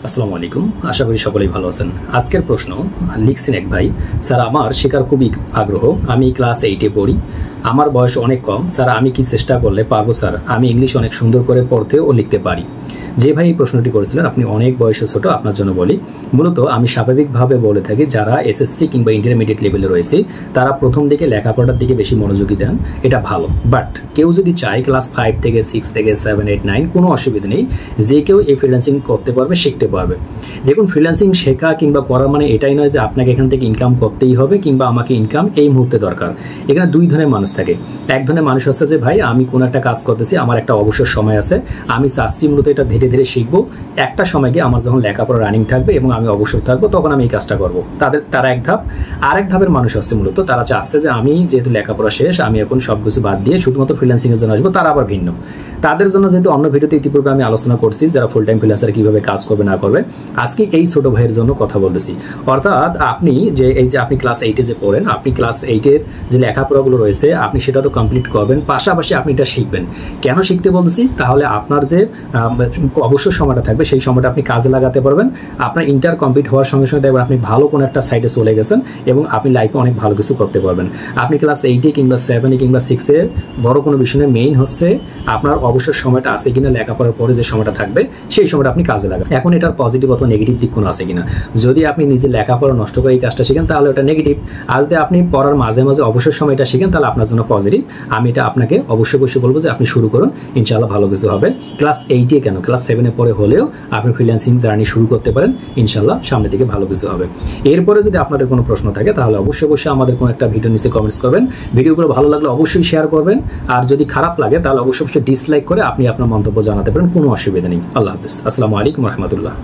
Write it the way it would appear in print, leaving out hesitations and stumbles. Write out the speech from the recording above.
আসসালামু আলাইকুম, আশা করি সকলেই ভালো আছেন। আজকের প্রশ্ন লিখছেন এক ভাই, স্যার আমার শেখার খুবই আগ্রহ, আমি ক্লাস 8-এ পড়ি, আমার বয়স অনেক কম, স্যার আমি কি চেষ্টা করলে পারবো? স্যার আমি ইংলিশ অনেক সুন্দর করে পড়তে ও লিখতে পারি। যে ভাই এই প্রশ্নটি করেছিলেন আপনি অনেক বয়সে ছোট, আপনার জন্য বলি মূলত আমি স্বাভাবিকভাবে বলে থাকি যারা এসএসসি কিংবা ইন্টারমিডিয়েট লেভেলে রয়েছে তারা প্রথম দিকে লেখাপড়ার দিকে বেশি মনোযোগী দেন, এটা ভালো। বাট কেউ যদি চায় ক্লাস 5 থেকে 6 থেকে 7, 8, 9 কোনো অসুবিধা নেই, যে কেউ এই ফ্রিল্যান্সিং করতে পারবে, শিখতে পারবে। দেখুন, ফ্রিল্যান্সিং শেখা কিংবা করার মানে এটাই নয় যে আপনাকে এখান থেকে ইনকাম করতেই হবে কিংবা আমাকে ইনকাম এই মুহূর্তে দরকার। এখানে দুই ধরনের মানুষ থাকে। এক ধরনের মানুষ আছে যে ভাই আমি কোনো একটা কাজ করতেছি, আমার একটা অবসর সময় আছে, আমি চাচ্ছি মূলত এটা ধীরে ধীরে শিখবো, একটা সময় গিয়ে আমার যখন লেখাপড়া রানিং থাকবে এবং আমি অবসর থাকবো তখন আমি এই কাজটা করবো। তারা এক ধাপ। আর এক ধাপের মানুষ আছে মূলত তারা চাচ্ছে যে আমি যেহেতু লেখাপড়া শেষ, আমি এখন সবকিছু বাদ দিয়ে শুধুমাত্র ফ্রিল্যান্সিংয়ের জন্য আসবো, তারা আবার ভিন্ন। তাদের জন্য যেহেতু অন্য ভিডিওতে ইতিপূর্বে আমি আলোচনা করছি যারা ফুল টাইম ফ্রিল্যান্সার কিভাবে কাজ করবে না করবে, আজকে এই ছোট ভাইয়ের জন্য কথা বলতেছি। অর্থাৎ আপনি যে এই যে আপনি ক্লাস 8-এ যে পড়েন, আপনি ক্লাস 8-এর যে লেখাপড়াগুলো রয়েছে আপনি সেটা তো কমপ্লিট করবেন, পাশাপাশি আপনি এটা শিখবেন। কেন শিখতে বলতেছি? তাহলে আপনার যে অবসর সময়টা থাকবে সেই সময়টা আপনি কাজে লাগাতে পারবেন। আপনার ইন্টার কমপ্লিট হওয়ার সঙ্গে সঙ্গে দেখবেন আপনি ভালো কোনো একটা সাইডে চলে গেছেন এবং আপনি লাইফে অনেক ভালো কিছু করতে পারবেন। আপনি ক্লাস 8-এ কিংবা 7-এ কিংবা 6-এ বড় কোনো বিষয় নেই, মেইন হচ্ছে আপনার অবসর সময়টা আছে কিনা, লেখাপড়ার পরে যে সময়টা থাকবে সেই সময়টা আপনি কাজে লাগান। এখন এটার পজিটিভ অথবা নেগেটিভ দিক কোনো আছে কিনা, যদি আপনি নিজে লেখাপড়া নষ্ট করে এই কাজটা শিখেন তাহলে ওটা নেগেটিভ, আর যদি আপনি পড়ার মাঝে মাঝে অবসর সময়টা শিখেন তাহলে আপনার জন্য পজিটিভ। আমি এটা আপনাকে অবশ্যই বলবো যে আপনি শুরু করুন, ইনশাআল্লাহ ভালো কিছু হবে। ক্লাস 8-এ কেন, ক্লাস 7-এ পরে হলেও আপনি ফ্রিল্যান্সিং জার্নি শুরু করতে পারেন, ইনশাআল্লাহ সামনের দিকে ভালো কিছু হবে। এরপরে যদি আপনাদের কোনো প্রশ্ন থাকে তাহলে অবশ্যই আমাদের কোনো একটা ভিডিও নিচে কমেন্টস করবেন। ভিডিওগুলো ভালো লাগলে অবশ্যই শেয়ার করবেন, আর যদি খারাপ লাগে তাহলে অবশ্যই ডিসলাইক করে আপনি আপনার মন্তব্য জানাতে পারেন, কোনো অসুবিধা নেই। আল্লাহ হাফেজ, আসসালামু আলাইকুম রহমতুল্লাহ।